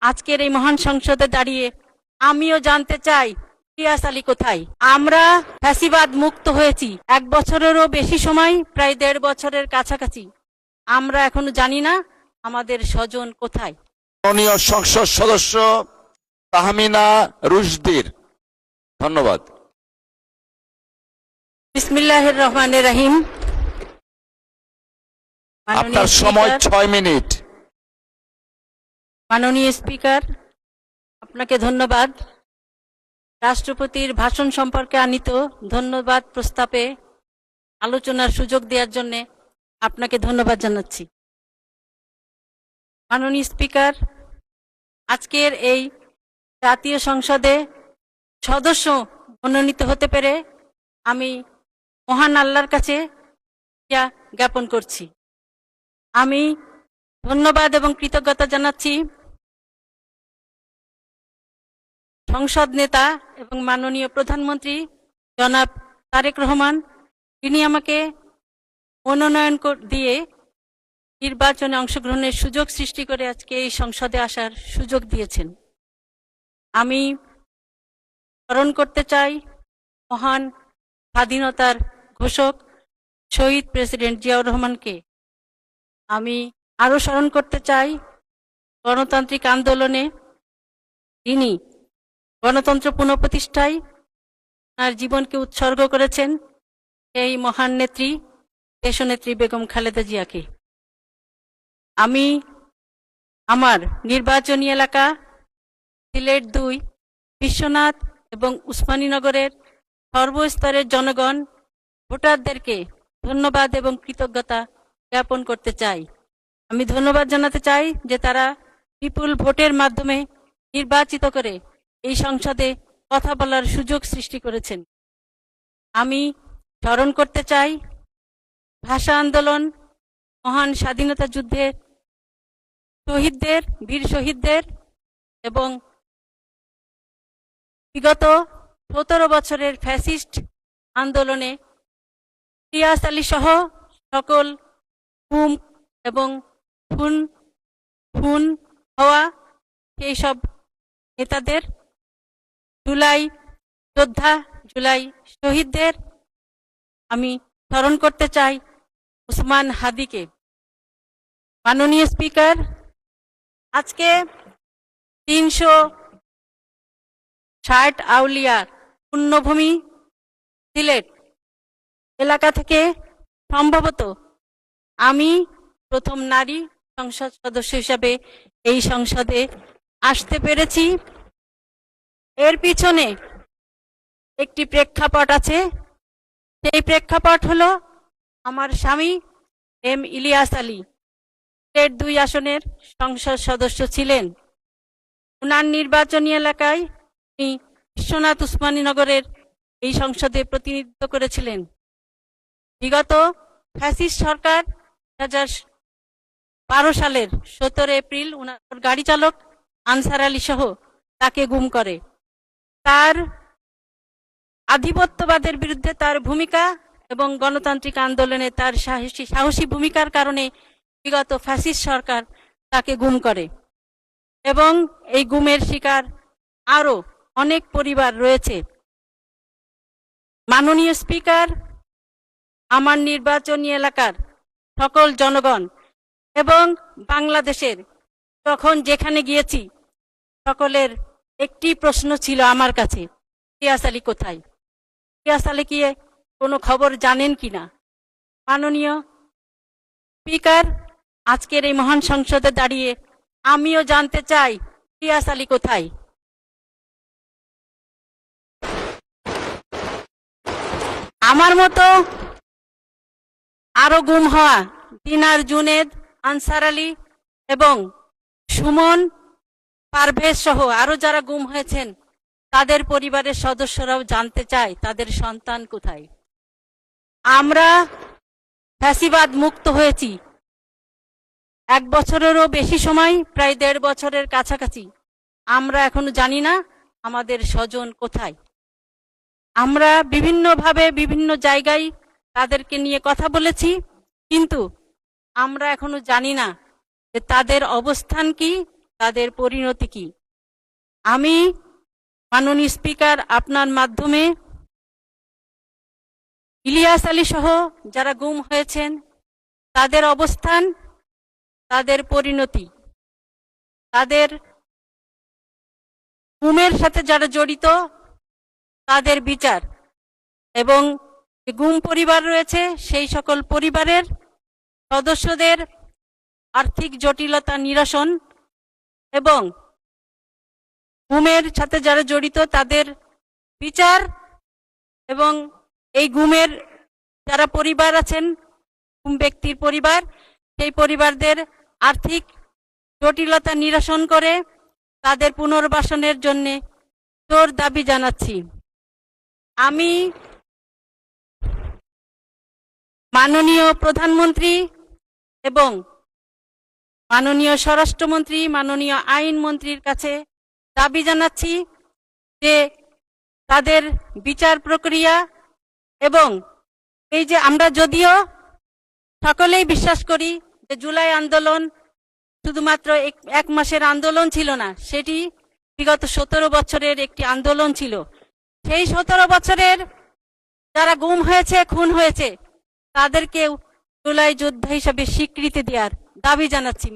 আজকের এই মহান সংসদে দাঁড়িয়ে আমিও জানতে চাই ইলিয়াস আলী কোথায়। আমরা ফ্যাসিবাদ মুক্ত হয়েছি 1 বছরেরও বেশি সময়, প্রায় 1.5 বছরের কাছাকাছি। আমরা এখনো জানি না আমাদের স্বজন কোথায়। মাননীয় সংসদ সদস্য তাহমিনা রুশদীর, ধন্যবাদ। বিসমিল্লাহির রহমানির রহিম। আপনার সময় 6 মিনিট। মাননীয় স্পিকার, আপনাকে ধন্যবাদ। রাষ্ট্রপতির ভাষণ সম্পর্কে আনিত ধন্যবাদ প্রস্তাবে আলোচনার সুযোগ দেওয়ার জন্য আপনাকে ধন্যবাদ জানাচ্ছি। মাননীয় স্পিকার, আজকের এই জাতীয় সংসদে সদস্য মনোনীত হতে পেরে আমি মহান আল্লাহর কাছে জ্ঞাপন করছি। আমি ধন্যবাদ এবং কৃতজ্ঞতা জানাচ্ছি সংসদ নেতা এবং মাননীয় প্রধানমন্ত্রী জনাব তারেক রহমান, তিনি আমাকে মনোনয়ন দিয়ে নির্বাচনে অংশগ্রহণের সুযোগ সৃষ্টি করে আজকে এই সংসদে আসার সুযোগ দিয়েছেন। আমি স্মরণ করতে চাই মহান স্বাধীনতার ঘোষক শহীদ প্রেসিডেন্ট জিয়াউর রহমানকে। আমি আরো স্মরণ করতে চাই গণতান্ত্রিক আন্দোলনে তিনি গণতন্ত্র পুনঃপ্রতিষ্ঠায় তার জীবনকে উৎসর্গ করেছেন এই মহান নেত্রী দেশনেত্রী বেগম খালেদা জিয়াকে। আমি আমার নির্বাচনী এলাকা সিলেট 2 বিশ্বনাথ এবং উসমানীনগরের সর্বস্তরের জনগণ ভোটারদেরকে ধন্যবাদ এবং কৃতজ্ঞতা জ্ঞাপন করতে চাই। আমি ধন্যবাদ জানাতে চাই যে তারা বিপুল ভোটের মাধ্যমে নির্বাচিত করে এই সংসদে কথা বলার সুযোগ সৃষ্টি করেছেন। আমি স্মরণ করতে চাই ভাষা আন্দোলন, মহান স্বাধীনতা যুদ্ধের শহীদদের, বীর শহীদদের এবং বিগত 17 বছরের ফ্যাসিস্ট আন্দোলনে ইলিয়াস আলী সহ সকল গুম এবং খুন হওয়া সেই সব নেতাদের, জুলাই যোদ্ধা, জুলাই শহীদদের আমি স্মরণ করতে চাই ওসমান হাদিকে। মাননীয় স্পিকার, আজকে 360 আউলিয়ার পুণ্যভূমি সিলেট এলাকা থেকে সম্ভবত আমি প্রথম নারী সংসদ সদস্য হিসাবে এই সংসদে আসতে পেরেছি। এর পিছনে একটি প্রেক্ষাপট আছে। সেই প্রেক্ষাপট হলো আমার স্বামী এম ইলিয়াস আলী সিলেট 2 আসনের সংসদ সদস্য ছিলেন। উনার নির্বাচনী এলাকায় তিনি বিশ্বনাথ উসমানীনগরের এই সংসদে প্রতিনিধিত্ব করেছিলেন। বিগত ফ্যাসিস্ট সরকার 2012 সালের 17 এপ্রিল উনার গাড়ি চালক আনসার আলী সহ তাকে গুম করে। তার আধিপত্যবাদের বিরুদ্ধে তার ভূমিকা এবং গণতান্ত্রিক আন্দোলনে তার সাহসী ভূমিকার কারণে বিগত ফ্যাসিস্ট সরকার তাকে গুম করে এবং এই গুমের শিকার আরো অনেক পরিবার রয়েছে। মাননীয় স্পিকার, আমার নির্বাচনী এলাকার সকল জনগণ এবং বাংলাদেশের তখন যেখানে গিয়েছি সকলের একটি প্রশ্ন ছিল আমার কাছে, ইলিয়াস আলী কোথায়? ইলিয়াস আলী কি কোনো খবর জানেন কিনা? মাননীয় স্পিকার, আজকের এই মহান সংসদে দাঁড়িয়ে আমিও জানতে চাই ইলিয়াস আলী কোথায়। আমার মতো আরো গুম হওয়া দিনার, জুনেদ, আনসার আলী এবং সুমন, পারভেজ সহ আরো যারা গুম হয়েছেন তাদের পরিবারের সদস্যরাও জানতে চায় তাদের সন্তান কোথায়। আমরা ফ্যাসিবাদ মুক্ত হয়েছি 1 বছরেরও বেশি সময়, প্রায় 1.5 বছরের কাছাকাছি। আমরা এখনো জানি না আমাদের স্বজন কোথায়। আমরা বিভিন্নভাবে বিভিন্ন জায়গায় তাদেরকে নিয়ে কথা বলেছি, কিন্তু আমরা এখনো জানি না যে তাদের অবস্থান কি, তাদের পরিণতি কি? আমি মাননীয় স্পিকার আপনার মাধ্যমে ইলিয়াস আলী সহ যারা গুম হয়েছেন তাদের অবস্থান, তাদের পরিণতি, তাদের গুমের সাথে যারা জড়িত তাদের বিচার এবং যে গুম পরিবার রয়েছে সেই সকল পরিবারের সদস্যদের আর্থিক জটিলতা নিরসন এবং গুমের সাথে যারা জড়িত তাদের বিচার এবং এই গুমের যারা পরিবার আছেন, গুম ব্যক্তির পরিবার, সেই পরিবারদের আর্থিক জটিলতা নিরসন করে তাদের পুনর্বাসনের জন্য জোর দাবি জানাচ্ছি। আমি মাননীয় প্রধানমন্ত্রী এবং মাননীয় স্বরাষ্ট্রমন্ত্রী, মাননীয় আইনমন্ত্রীর কাছে দাবি জানাচ্ছি যে তাদের বিচার প্রক্রিয়া এবং এই যে আমরা যদিও সকলেই বিশ্বাস করি যে জুলাই আন্দোলন শুধুমাত্র এক মাসের আন্দোলন ছিল না, সেটি বিগত 17 বছরের একটি আন্দোলন ছিল। সেই 17 বছরের যারা গুম হয়েছে, খুন হয়েছে, তাদেরকেও জুলাই যোদ্ধা হিসাবে স্বীকৃতি দেওয়ার দাবি জানাচ্ছি।